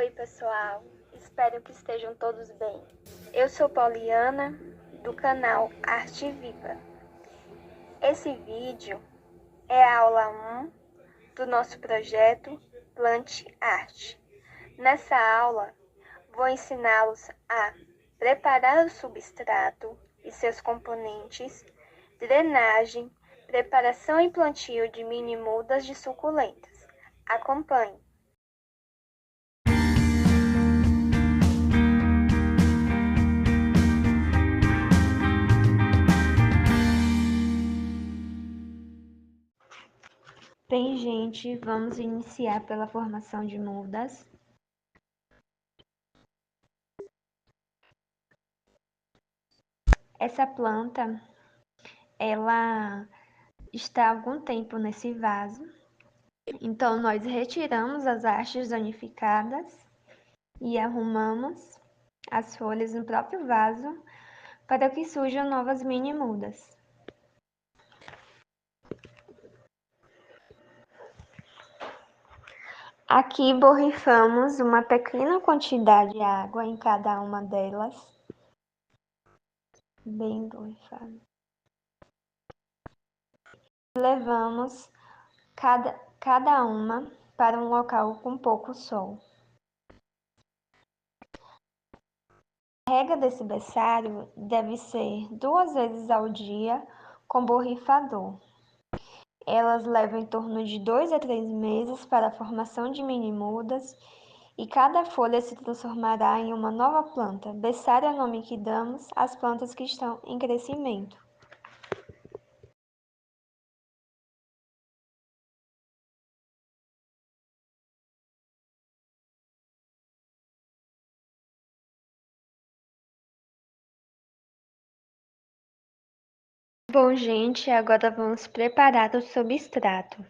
Oi, pessoal. Espero que estejam todos bem. Eu sou Poliana, do canal Arte Viva. Esse vídeo é a aula 1 do nosso projeto Plante Arte. Nessa aula, vou ensiná-los a preparar o substrato e seus componentes, drenagem, preparação e plantio de mini mudas de suculentas. Acompanhe! Bem, gente, vamos iniciar pela formação de mudas. Essa planta, ela está há algum tempo nesse vaso, então nós retiramos as hastes danificadas e arrumamos as folhas no próprio vaso para que surjam novas mini mudas. Aqui borrifamos uma pequena quantidade de água em cada uma delas, bem borrifada. Levamos cada uma para um local com pouco sol. A rega desse berçário deve ser 2 vezes ao dia com borrifador. Elas levam em torno de 2 a 3 meses para a formação de mini mudas e cada folha se transformará em uma nova planta. Berçário é o nome que damos às plantas que estão em crescimento. Bom, gente, agora vamos preparar o substrato.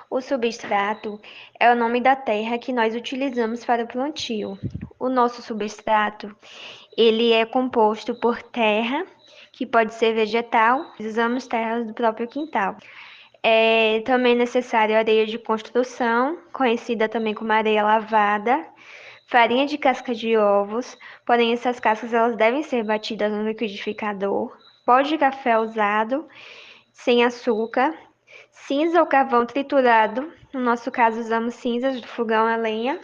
O substrato é o nome da terra que nós utilizamos para o plantio. O nosso substrato, ele é composto por terra, que pode ser vegetal, usamos terras do próprio quintal. É também necessário areia de construção, conhecida também como areia lavada, farinha de casca de ovos, porém essas cascas elas devem ser batidas no liquidificador, pó de café usado, sem açúcar, cinza ou carvão triturado, no nosso caso usamos cinzas do fogão a lenha,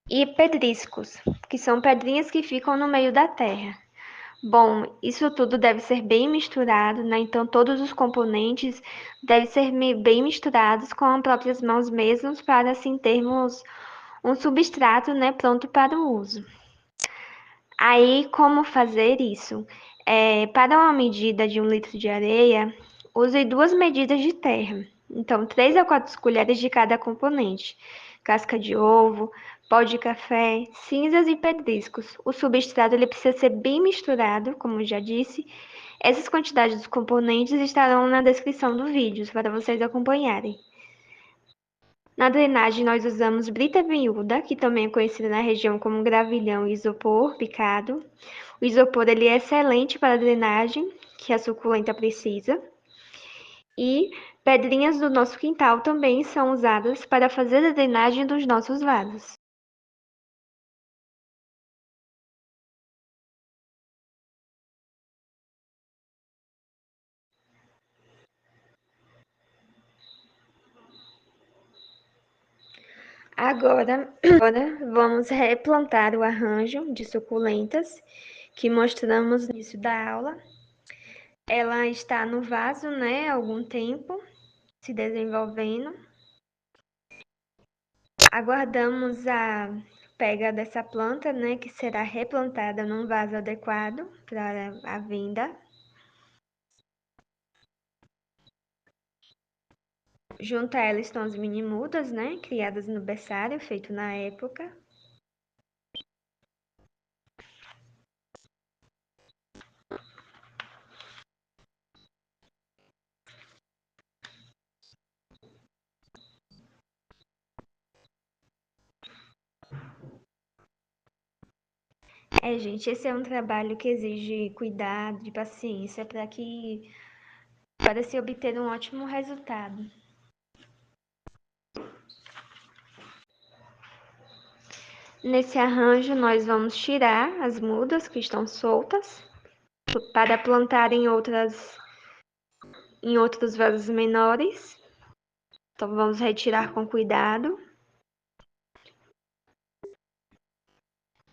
e pedriscos, que são pedrinhas que ficam no meio da terra. Bom, isso tudo deve ser bem misturado, né? Então todos os componentes devem ser bem misturados com as próprias mãos mesmos para assim termos um substrato, né, pronto para o uso. Aí, como fazer isso? Para uma medida de 1 litro de areia, use 2 medidas de terra. Então, 3 a 4 colheres de cada componente. Casca de ovo, pó de café, cinzas e pedriscos. O substrato ele precisa ser bem misturado, como já disse. Essas quantidades dos componentes estarão na descrição do vídeo, para vocês acompanharem. Na drenagem, nós usamos brita miúda, que também é conhecida na região como gravilhão e isopor picado. O isopor ele é excelente para a drenagem, que a suculenta precisa. E pedrinhas do nosso quintal também são usadas para fazer a drenagem dos nossos vasos. Agora vamos replantar o arranjo de suculentas que mostramos no início da aula. Ela está no vaso, né, há algum tempo, se desenvolvendo. Aguardamos a pega dessa planta, né, que será replantada num vaso adequado para a vinda. Junto a ela estão as mini mudas, né, criadas no berçário, feito na época. Gente, esse é um trabalho que exige cuidado e paciência para se obter um ótimo resultado. Nesse arranjo, nós vamos tirar as mudas que estão soltas para plantar em outros vasos menores. Então, vamos retirar com cuidado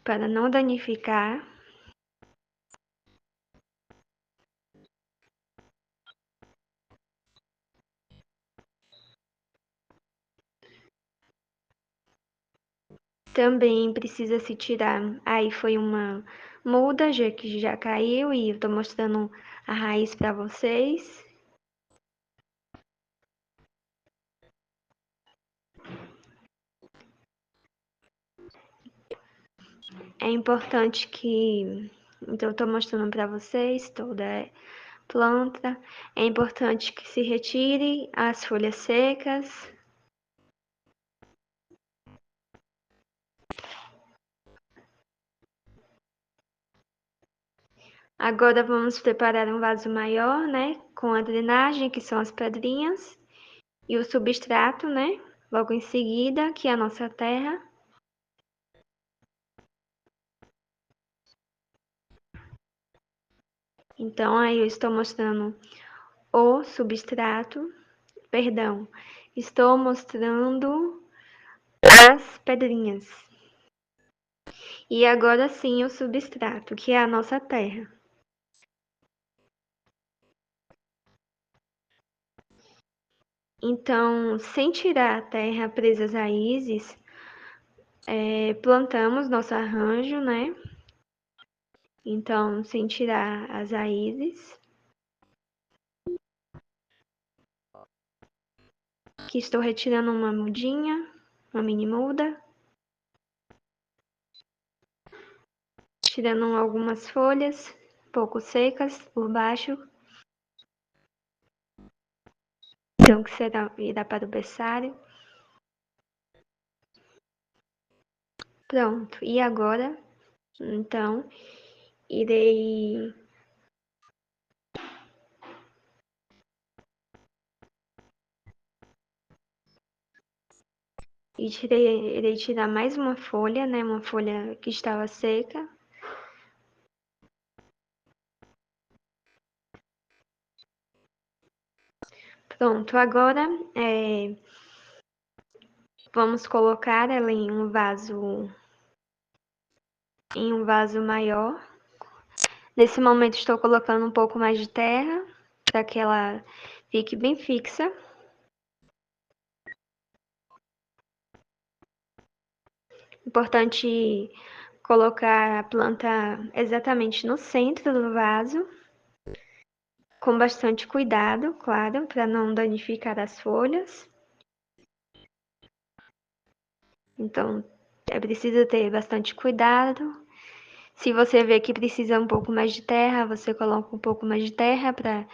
para não danificar. Também precisa se tirar. Aí foi uma muda que já caiu e eu tô mostrando a raiz para vocês. É importante que, então eu tô mostrando para vocês toda a planta. É importante que se retire as folhas secas. Agora vamos preparar um vaso maior, né, com a drenagem, que são as pedrinhas, e o substrato, né, logo em seguida, que é a nossa terra. Então, aí eu estou mostrando o substrato, perdão, estou mostrando as pedrinhas. E agora sim o substrato, que é a nossa terra. Então, sem tirar a terra presa às raízes, plantamos nosso arranjo, né? Então, sem tirar as raízes. Aqui estou retirando uma mudinha, uma mini muda. Tirando algumas folhas, pouco secas por baixo. Então, que irá para o berçário. Pronto, e agora, então, irei irei tirar mais uma folha, né? Uma folha que estava seca. Pronto, agora vamos colocar ela em um vaso maior. Nesse momento estou colocando um pouco mais de terra para que ela fique bem fixa. Importante colocar a planta exatamente no centro do vaso, com bastante cuidado, claro, para não danificar as folhas. Então, é preciso ter bastante cuidado. Se você vê que precisa um pouco mais de terra, você coloca um pouco mais de terra para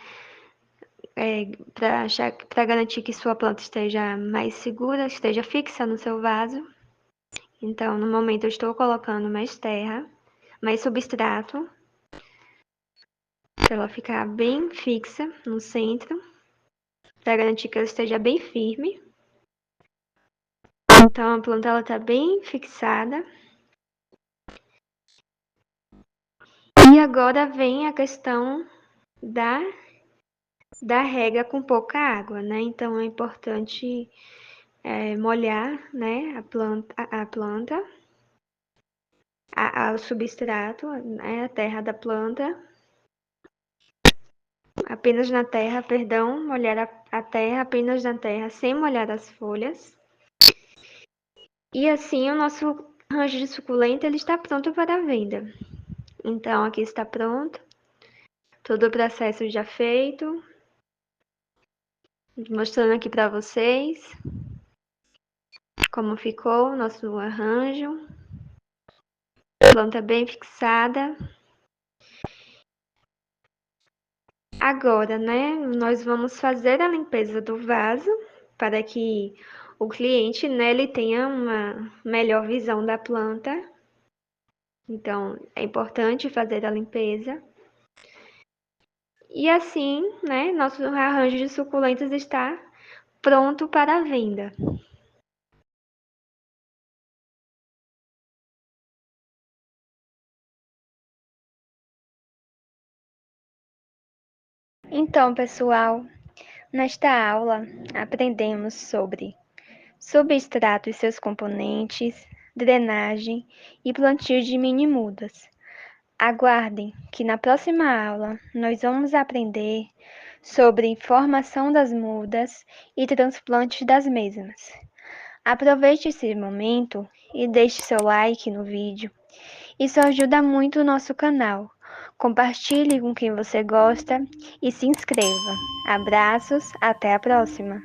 garantir que sua planta esteja mais segura, esteja fixa no seu vaso. Então, no momento eu estou colocando mais terra, mais substrato, para ela ficar bem fixa no centro, para garantir que ela esteja bem firme. Então a planta ela tá bem fixada. E agora vem a questão da rega com pouca água, né? Então é importante molhar, né, o substrato, né, a terra da planta, apenas na terra, perdão, molhar a terra apenas na terra, sem molhar as folhas. E assim o nosso arranjo de suculenta ele está pronto para a venda. Então aqui está pronto, todo o processo já feito, mostrando aqui para vocês como ficou o nosso arranjo. Planta bem fixada. Agora, né, nós vamos fazer a limpeza do vaso para que o cliente, né, ele tenha uma melhor visão da planta. Então, é importante fazer a limpeza. E assim, né, nosso arranjo de suculentas está pronto para a venda. Então, pessoal, nesta aula aprendemos sobre substrato e seus componentes, drenagem e plantio de mini-mudas. Aguardem que na próxima aula nós vamos aprender sobre formação das mudas e transplante das mesmas. Aproveite esse momento e deixe seu like no vídeo. Isso ajuda muito o nosso canal. Compartilhe com quem você gosta e se inscreva. Abraços, até a próxima!